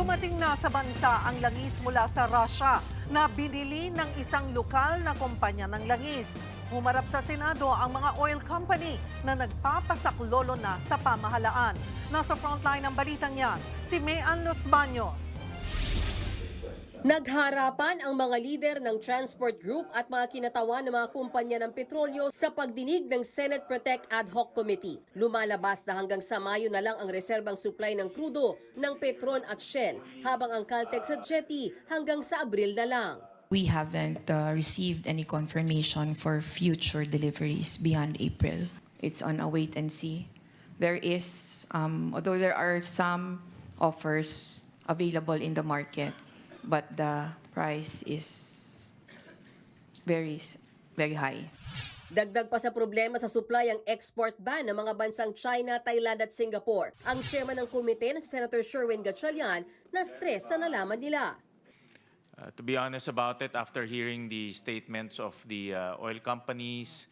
Dumating na sa bansa ang langis mula sa Russia na binili ng isang lokal na kumpanya ng langis. Humarap sa Senado ang mga oil company na nagpapasaklolo na sa pamahalaan. Nasa frontline ng balitang yan, si Mayan Los Baños. Nagharapan ang mga lider ng Transport Group at mga kinatawan ng mga kumpanya ng petrolyo sa pagdinig ng Senate Protect Ad Hoc Committee. Lumalabas na hanggang sa Mayo na lang ang reserbang supply ng krudo ng Petron at Shell, habang ang Caltex at Jetty hanggang sa Abril na lang. We haven't received any confirmation for future deliveries beyond April. It's on a wait and see. There is, although there are some offers available in the market, but the price is very high. Dagdag pa sa problema sa supply ang export ban ng mga bansang China, Thailand at Singapore. Ang chairman ng komite na si Senator Sherwin Gatchalian na stress sa nalaman nila. To be honest about it, after hearing the statements of the oil companies,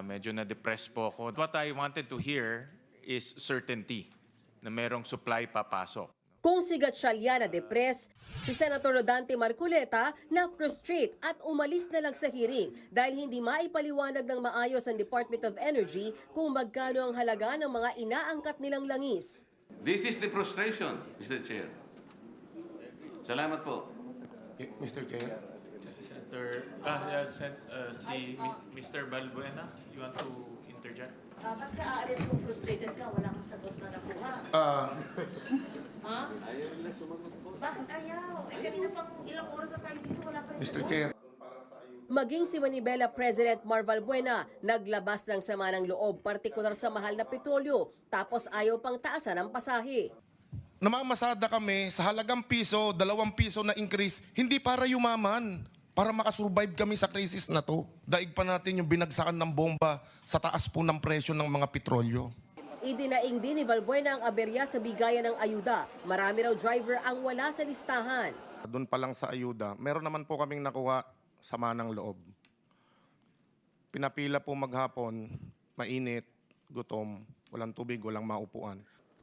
medyo na-depress po ako. What I wanted to hear is certainty na merong supply papasok. Kung si Gatchalian na depress, si Senator Rodante Marcoleta na frustrate at umalis na lang sa hearing dahil hindi maipaliwanag ng maayos ang Department of Energy kung magkano ang halaga ng mga inaangkat nilang langis. This is the frustration, Mr. Chair. Salamat po. Mr. Chair. Senator, si Mr. Balbuena, you want to interject? Ba't ka aalis mo frustrated ka? Wala kang sagot na nakuha. Ha? Bakit ayaw? Kanina pang ilang oras na tayo dito, wala pa rin Mr. sagot. Chair. Maging si Manibela President Marval Buena naglabas ng sama ng loob, partikular sa mahal na petrolyo, tapos ayaw pang taasan ang pasahe. Namamasada kami sa halagang piso, 2 piso na increase, hindi para yumaman, para makasurvive kami sa krisis na to. Daig pa natin yung binagsakan ng bomba sa taas po ng presyo ng mga petrolyo. Idinaing din ni Valbuena ang aberya sa bigayan ng ayuda. Marami raw driver ang wala sa listahan. Doon pa lang sa ayuda, meron naman po kaming nakuha sama ng loob. Pinapila po maghapon, mainit, gutom, walang tubig, walang maupuan.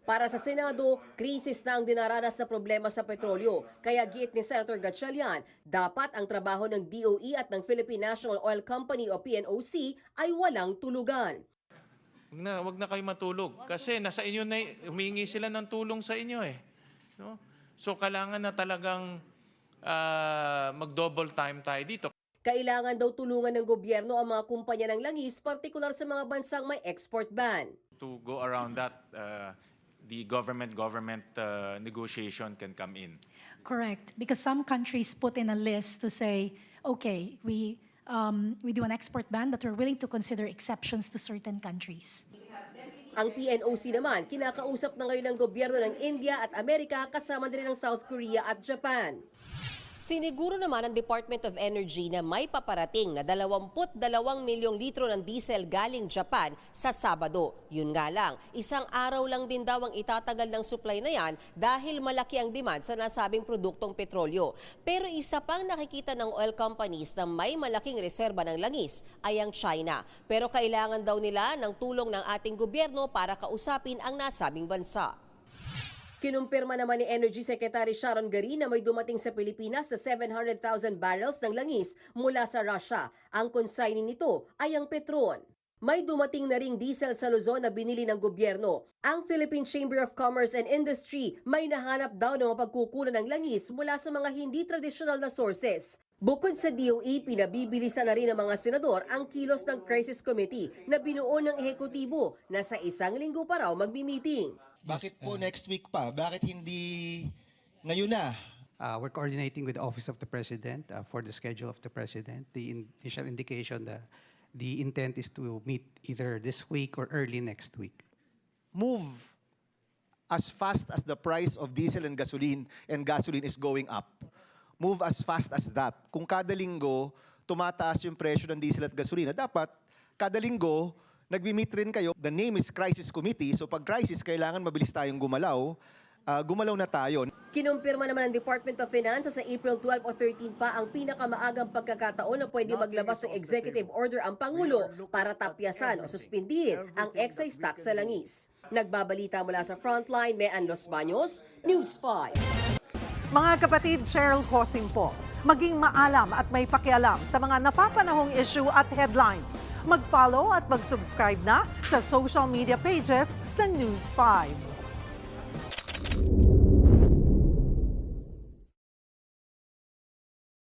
Para sa Senado, krisis na ang dinaranas sa problema sa petrolyo. Kaya giit ni Senator Gatchalian, dapat ang trabaho ng DOE at ng Philippine National Oil Company o PNOC ay walang tulugan. Wag na kayo matulog kasi nasa inyo na, humingi sila ng tulong sa inyo eh. No? So kailangan na talagang mag-double time tayo dito. Kailangan daw tulungan ng gobyerno ang mga kumpanya ng langis, partikular sa mga bansang may export ban. To go around that, the government negotiation can come in. Correct, because some countries put in a list to say, okay, we do an export ban, but we're willing to consider exceptions to certain countries. Ang PNOC naman, kinakausap na ngayon ng gobyerno ng India at Amerika kasama din ng South Korea at Japan. Siniguro naman ng Department of Energy na may paparating na 22 milyong litro ng diesel galing Japan sa Sabado. Yun nga lang, isang araw lang din daw ang itatagal ng supply na yan dahil malaki ang demand sa nasabing produktong petrolyo. Pero isa pang nakikita ng oil companies na may malaking reserba ng langis ay ang China. Pero kailangan daw nila ng tulong ng ating gobyerno para kausapin ang nasabing bansa. Kinumpirma naman ni Energy Secretary Sharon Garin na may dumating sa Pilipinas na 700,000 barrels ng langis mula sa Russia. Ang consignee nito ay ang Petron. May dumating na ring diesel sa Luzon na binili ng gobyerno. Ang Philippine Chamber of Commerce and Industry may nahanap daw ng mapagkukunan ng langis mula sa mga hindi traditional na sources. Bukod sa DOE, pinabibilisan na rin ng mga senador ang kilos ng Crisis Committee na binuo ng ehekutibo na sa 1 linggo pa raw magmi-meeting. Bakit po next week pa? Bakit hindi ngayon na? We're coordinating with the Office of the President for the schedule of the President. The initial indication that the intent is to meet either this week or early next week. Move as fast as the price of diesel and gasoline is going up. Move as fast as that. Kung kada linggo tumataas yung presyo ng diesel at gasolina, dapat kada linggo nagmi-meet rin kayo. The name is Crisis Committee. So pag crisis, kailangan mabilis tayong gumalaw. Gumalaw na tayo. Kinumpirma naman ng Department of Finance sa April 12 o 13 pa ang pinakamaagang pagkakataon na pwede maglabas ng executive order ang Pangulo para tapyasan o suspindihin ang excise tax sa langis. Nagbabalita mula sa Frontline, Mayan Los Baños, News 5. Mga kapatid, Cheryl Cosim po. Maging maalam at may pakialam sa mga napapanahong issue at headlines. Mag-follow at mag-subscribe na sa social media pages ng News 5.